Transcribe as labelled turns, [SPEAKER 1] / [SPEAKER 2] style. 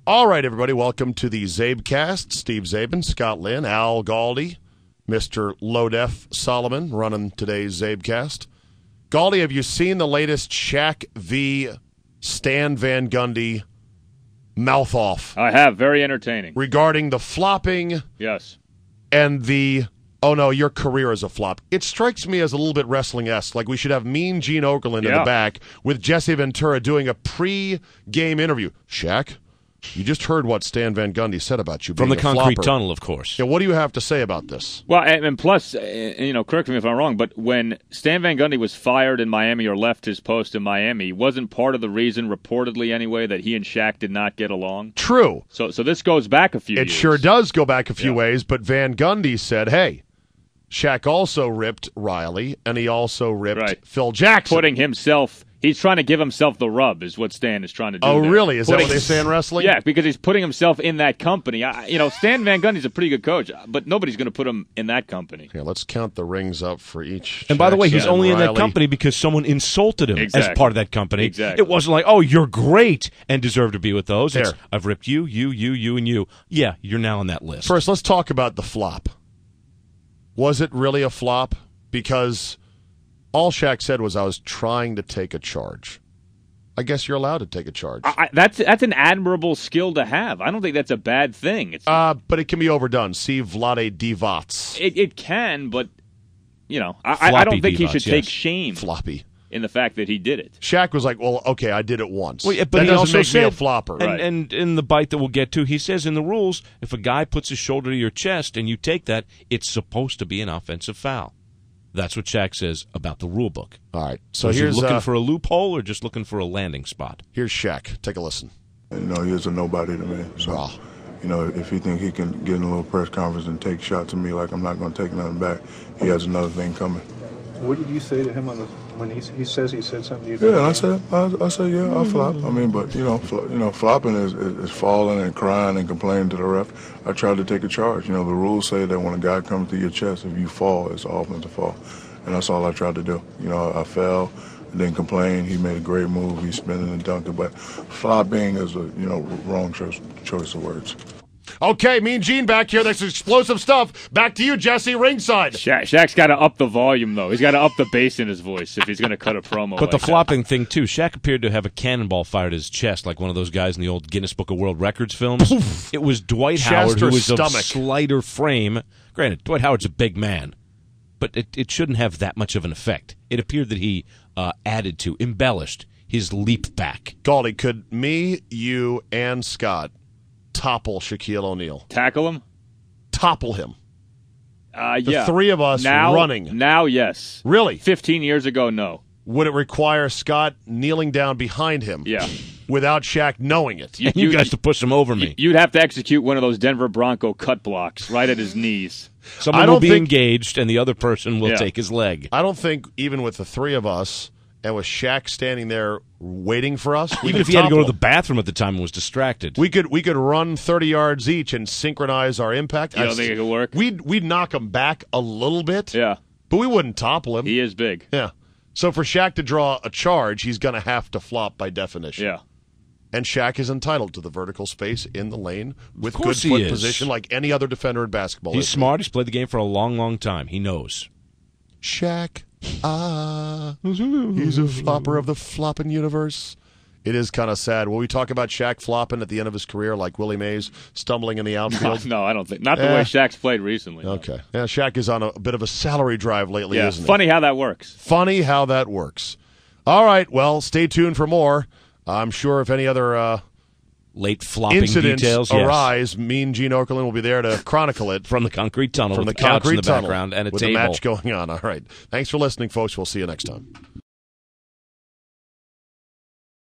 [SPEAKER 1] All right, everybody, welcome to the Czabecast. Steve Zabin, Scott Lynn, Al Galdi, Mr. Low-Def Solomon running today's Czabecast. Galdi, have you seen the latest Shaq v. Stan Van Gundy mouth-off?
[SPEAKER 2] I have. Very entertaining.
[SPEAKER 1] Regarding the flopping.
[SPEAKER 2] Yes.
[SPEAKER 1] And the, oh no, your career is a flop. It strikes me as a little bit wrestling-esque. Like we should have Mean Gene Okerlund in the back with Jesse Ventura doing a pre-game interview. Shaq? You just heard what Stan Van Gundy said about you being
[SPEAKER 3] from the concrete
[SPEAKER 1] flopper.
[SPEAKER 3] tunnel, of course.
[SPEAKER 1] Yeah, what do you have to say about this?
[SPEAKER 2] Well, and plus, correct me if I'm wrong, but when Stan Van Gundy was fired in Miami or left his post in Miami, wasn't part of the reason, reportedly anyway, that he and Shaq did not get along?
[SPEAKER 1] True.
[SPEAKER 2] So this goes back a few years.
[SPEAKER 1] It sure does go back a few ways, but Van Gundy said, hey, Shaq also ripped Riley, and he also ripped Phil Jackson.
[SPEAKER 2] Putting himself... He's trying to give himself the rub, is what Stan is trying to do.
[SPEAKER 1] Oh,
[SPEAKER 2] there.
[SPEAKER 1] really? Is that what they say in wrestling?
[SPEAKER 2] Yeah, because he's putting himself in that company. Stan Van Gundy's a pretty good coach, but nobody's going to put him in that company.
[SPEAKER 1] Yeah, let's count the rings up for each.
[SPEAKER 3] And by the way, he's only in that
[SPEAKER 1] Riley.
[SPEAKER 3] company because someone insulted him as part of that company.
[SPEAKER 2] Exactly.
[SPEAKER 3] It wasn't like, oh, you're great and deserve to be with those.
[SPEAKER 1] There.
[SPEAKER 3] It's, I've ripped you, and you. Yeah, you're now on that list.
[SPEAKER 1] First, let's talk about the flop. Was it really a flop? Because all Shaq said was, I was trying to take a charge. I guess you're allowed to take a charge.
[SPEAKER 2] That's an admirable skill to have. I don't think that's a bad thing.
[SPEAKER 1] But it can be overdone. See Vlade Divac.
[SPEAKER 2] It can, but I don't think he should take shame in the fact that he did it.
[SPEAKER 1] Shaq was like, well, okay, I did it once.
[SPEAKER 3] Well, but
[SPEAKER 1] that
[SPEAKER 3] he
[SPEAKER 1] doesn't
[SPEAKER 3] also
[SPEAKER 1] make
[SPEAKER 3] said,
[SPEAKER 1] me a flopper.
[SPEAKER 3] And in the bite that we'll get to, he says in the rules, if a guy puts his shoulder to your chest and you take that, it's supposed to be an offensive foul. That's what Shaq says about the rule book.
[SPEAKER 1] All right. So
[SPEAKER 3] is
[SPEAKER 1] here's
[SPEAKER 3] he looking for a loophole or just looking for a landing spot?
[SPEAKER 1] Here's Shaq. Take a listen.
[SPEAKER 4] He's a nobody to me. So, if he think he can get in a little press conference and take shots at me like I'm not going to take nothing back, he has another thing coming.
[SPEAKER 5] What did you say to him when he says he said something?
[SPEAKER 4] Yeah, I said, yeah, I flop. I mean, but flopping is falling and crying and complaining to the ref. I tried to take a charge. The rules say that when a guy comes to your chest, if you fall, it's an offensive fall, and that's all I tried to do. I fell, didn't complain. He made a great move. He spin and dunked it, but flopping is a wrong choice of words.
[SPEAKER 1] Okay, Mean Gene back here. That's explosive stuff. Back to you, Jesse, ringside.
[SPEAKER 2] Shaq's got to up the volume, though. He's got to up the bass in his voice if he's going to cut a promo.
[SPEAKER 3] But the flopping thing, too. Shaq appeared to have a cannonball fired at his chest like one of those guys in the old Guinness Book of World Records films. It was Dwight Howard, who was of slighter frame. Granted, Dwight Howard's a big man, but it shouldn't have that much of an effect. It appeared that he added to, embellished his leap back.
[SPEAKER 1] Galdi, could me, you, and Scott topple Shaquille O'Neal?
[SPEAKER 2] Tackle him?
[SPEAKER 1] Topple him.
[SPEAKER 2] Yeah.
[SPEAKER 1] The three of us running.
[SPEAKER 2] Now, yes.
[SPEAKER 1] Really?
[SPEAKER 2] 15 years ago, no.
[SPEAKER 1] Would it require Scott kneeling down behind him?
[SPEAKER 2] Yeah.
[SPEAKER 1] Without Shaq knowing it?
[SPEAKER 3] You guys to push him over me.
[SPEAKER 2] You'd have to execute one of those Denver Bronco cut blocks right at his knees.
[SPEAKER 3] Someone will be engaged, and the other person will take his leg.
[SPEAKER 1] I don't think even with the three of us, and with Shaq standing there waiting for us,
[SPEAKER 3] even if he had to go to the bathroom at the time and was distracted,
[SPEAKER 1] we could run 30 yards each and synchronize our impact.
[SPEAKER 2] You don't think it could work?
[SPEAKER 1] We'd knock him back a little bit,
[SPEAKER 2] yeah,
[SPEAKER 1] but we wouldn't topple him.
[SPEAKER 2] He is big,
[SPEAKER 1] yeah. So for Shaq to draw a charge, he's going to have to flop by definition.
[SPEAKER 2] Yeah.
[SPEAKER 1] And Shaq is entitled to the vertical space in the lane with good foot position like any other defender in basketball.
[SPEAKER 3] He's smart. He's played the game for a long, long time. He knows.
[SPEAKER 1] Shaq, he's a flopper of the flopping universe. It is kind of sad. Will we talk about Shaq flopping at the end of his career like Willie Mays stumbling in the outfield?
[SPEAKER 2] No, I don't think. Not the way Shaq's played recently.
[SPEAKER 1] Okay. Yeah, Shaq is on a bit of a salary drive lately, isn't he?
[SPEAKER 2] Funny how that works.
[SPEAKER 1] Funny how that works. All right, well, stay tuned for more. I'm sure if any other
[SPEAKER 3] late flopping
[SPEAKER 1] incidents
[SPEAKER 3] details
[SPEAKER 1] arise, Mean Gene Okerlund will be there to chronicle it.
[SPEAKER 3] From the concrete tunnel,
[SPEAKER 1] from
[SPEAKER 3] with
[SPEAKER 1] the concrete
[SPEAKER 3] in the
[SPEAKER 1] tunnel
[SPEAKER 3] background and a
[SPEAKER 1] with
[SPEAKER 3] table.
[SPEAKER 1] the match going on. All right. Thanks for listening, folks. We'll see you next time.